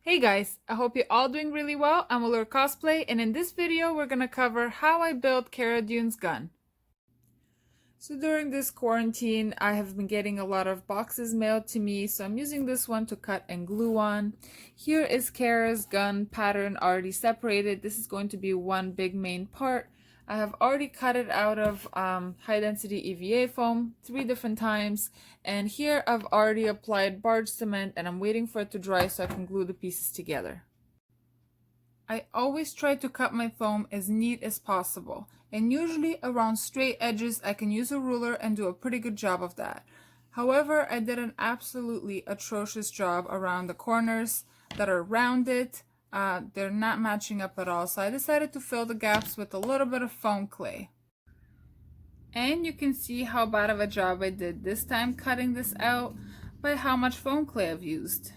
Hey guys, I hope you're all doing really well. I'm Allure Cosplay, and in this video we're gonna cover how I built Cara Dune's gun. So during this quarantine, I have been getting a lot of boxes mailed to me, so I'm using this one to cut and glue on. Here is Cara's gun pattern already separated. This is going to be one big main part. I have already cut it out of high density EVA foam 3 different times, and here I've already applied barge cement and I'm waiting for it to dry so I can glue the pieces together. I always try to cut my foam as neat as possible, and usually around straight edges I can use a ruler and do a pretty good job of that. However, I did an absolutely atrocious job around the corners that are rounded. They're not matching up at all, so I decided to fill the gaps with a little bit of foam clay. And you can see how bad of a job I did this time cutting this out by how much foam clay I've used.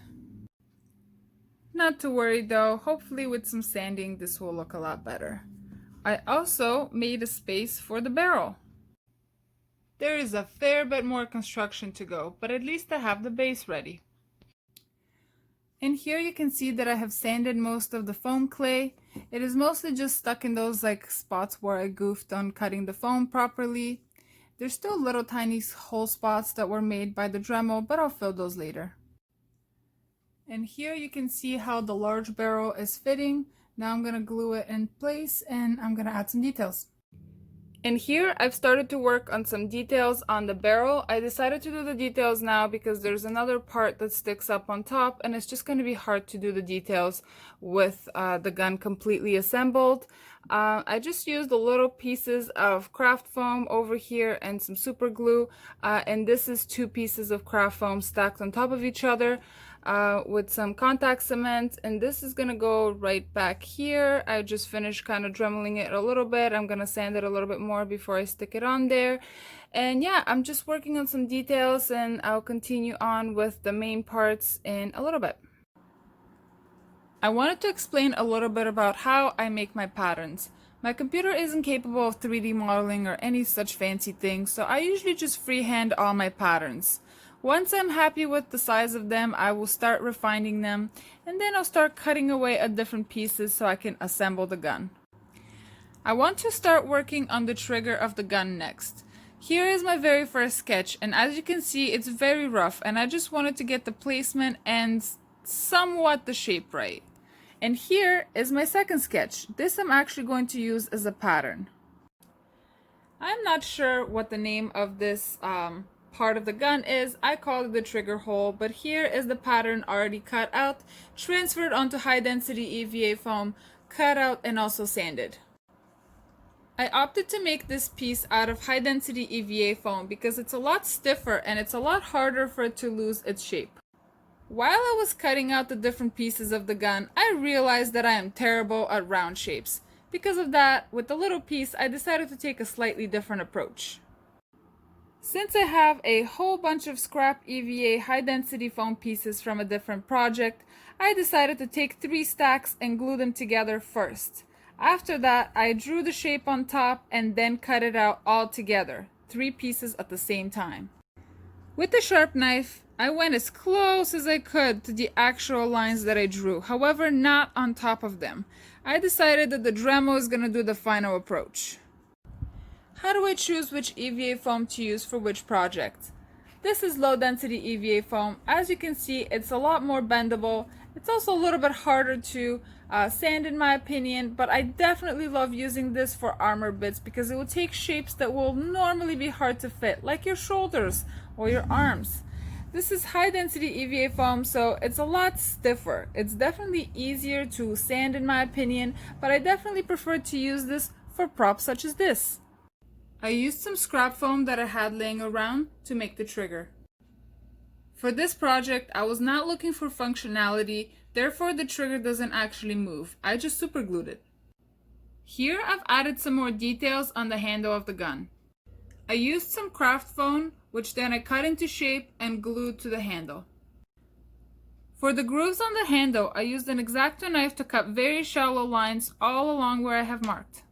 Not to worry though, hopefully with some sanding this will look a lot better. I also made a space for the barrel. There is a fair bit more construction to go, but at least I have the base ready. And here you can see that I have sanded most of the foam clay. It is mostly just stuck in those spots where I goofed on cutting the foam properly. There's still little tiny hole spots that were made by the Dremel, but I'll fill those later. And here you can see how the large barrel is fitting. Now I'm going to glue it in place and I'm going to add some details. And here I've started to work on some details on the barrel. I decided to do the details now because there's another part that sticks up on top and it's just going to be hard to do the details with the gun completely assembled. I just used the little pieces of craft foam over here and some super glue, and this is 2 pieces of craft foam stacked on top of each other with some contact cement, and this is gonna go right back here. I just finished kind of dremeling it a little bit. I'm gonna sand it a little bit more before I stick it on there. And yeah, I'm just working on some details and I'll continue on with the main parts in a little bit. I wanted to explain a little bit about how I make my patterns. My computer isn't capable of 3D modeling or any such fancy things, so I usually just freehand all my patterns. Once I'm happy with the size of them, I will start refining them, and then I'll start cutting away at different pieces so I can assemble the gun. I want to start working on the trigger of the gun next. Here is my very first sketch, and as you can see, it's very rough, and I just wanted to get the placement and somewhat the shape right. And here is my second sketch. This I'm actually going to use as a pattern. I'm not sure what the name of this part of the gun is. I call it the trigger hole, but here is the pattern already cut out, transferred onto high density EVA foam, cut out and also sanded. I opted to make this piece out of high density EVA foam because it's a lot stiffer and it's a lot harder for it to lose its shape. While I was cutting out the different pieces of the gun, I realized that I am terrible at round shapes. Because of that, with the little piece, I decided to take a slightly different approach. Since I have a whole bunch of scrap EVA high-density foam pieces from a different project, I decided to take 3 stacks and glue them together first. After that, I drew the shape on top and then cut it out all together, 3 pieces at the same time. With the sharp knife, I went as close as I could to the actual lines that I drew, however not on top of them. I decided that the Dremel is going to do the final approach. How do I choose which EVA foam to use for which project? This is low density EVA foam. As you can see, it's a lot more bendable. It's also a little bit harder to sand in my opinion, but I definitely love using this for armor bits because it will take shapes that will normally be hard to fit, like your shoulders or your arms. This is high density EVA foam, so it's a lot stiffer. It's definitely easier to sand in my opinion, but I definitely prefer to use this for props such as this. I used some scrap foam that I had laying around to make the trigger. For this project, I was not looking for functionality, therefore the trigger doesn't actually move. I just super glued it. Here I've added some more details on the handle of the gun. I used some craft foam, which then I cut into shape and glued to the handle. For the grooves on the handle, I used an X-Acto knife to cut very shallow lines all along where I have marked.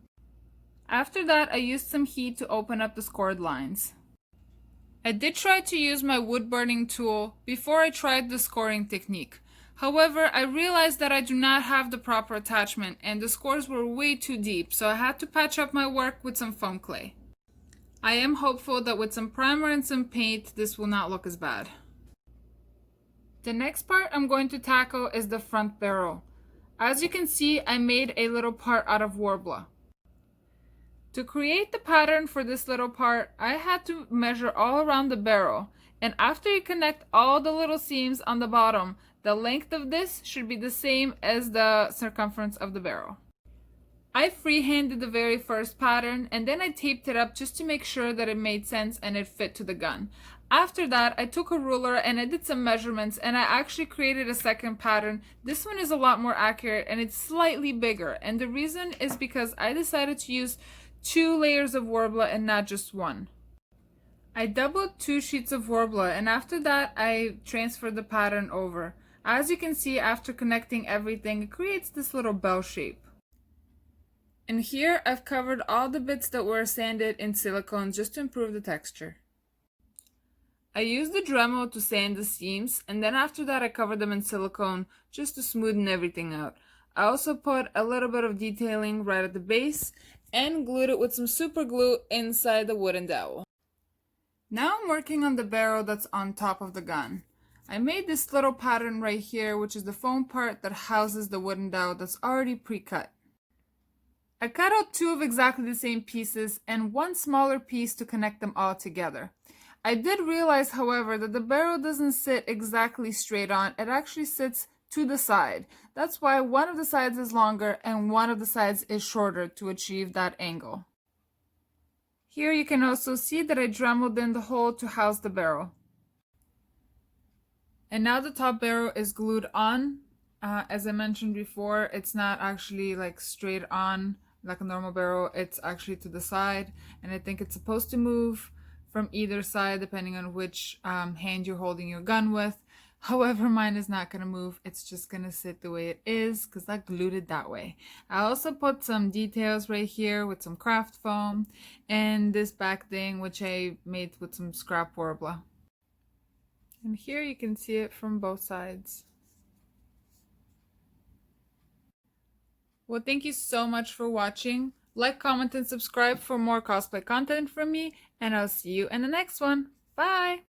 After that, I used some heat to open up the scored lines. I did try to use my wood burning tool before I tried the scoring technique. However, I realized that I do not have the proper attachment and the scores were way too deep, so I had to patch up my work with some foam clay. I am hopeful that with some primer and some paint, this will not look as bad. The next part I'm going to tackle is the front barrel. As you can see, I made a little part out of Worbla. To create the pattern for this little part, I had to measure all around the barrel, and after you connect all the little seams on the bottom, the length of this should be the same as the circumference of the barrel. I freehanded the very first pattern and then I taped it up just to make sure that it made sense and it fit to the gun. After that, I took a ruler and I did some measurements and I actually created a second pattern. This one is a lot more accurate and it's slightly bigger, and the reason is because I decided to use 2 layers of Worbla and not just one. I doubled 2 sheets of Worbla and after that I transferred the pattern over. As you can see, after connecting everything, it creates this little bell shape. And here I've covered all the bits that were sanded in silicone just to improve the texture. I used the Dremel to sand the seams, and then after that I covered them in silicone just to smoothen everything out. I also put a little bit of detailing right at the base and glued it with some super glue inside the wooden dowel. Now I'm working on the barrel that's on top of the gun. I made this little pattern right here, which is the foam part that houses the wooden dowel that's already pre-cut. I cut out 2 of exactly the same pieces and 1 smaller piece to connect them all together. I did realize, however, that the barrel doesn't sit exactly straight on, it actually sits to the side. That's why one of the sides is longer and one of the sides is shorter to achieve that angle. Here you can also see that I dremeled in the hole to house the barrel. And now the top barrel is glued on. As I mentioned before, it's not actually like straight on like a normal barrel, it's actually to the side, and I think it's supposed to move from either side depending on which hand you're holding your gun with. However, mine is not going to move, it's just going to sit the way it is because I glued it that way. I also put some details right here with some craft foam and this back thing which I made with some scrap Worbla. And here you can see it from both sides. Well, thank you so much for watching. Like, comment, and subscribe for more cosplay content from me, and I'll see you in the next one. Bye!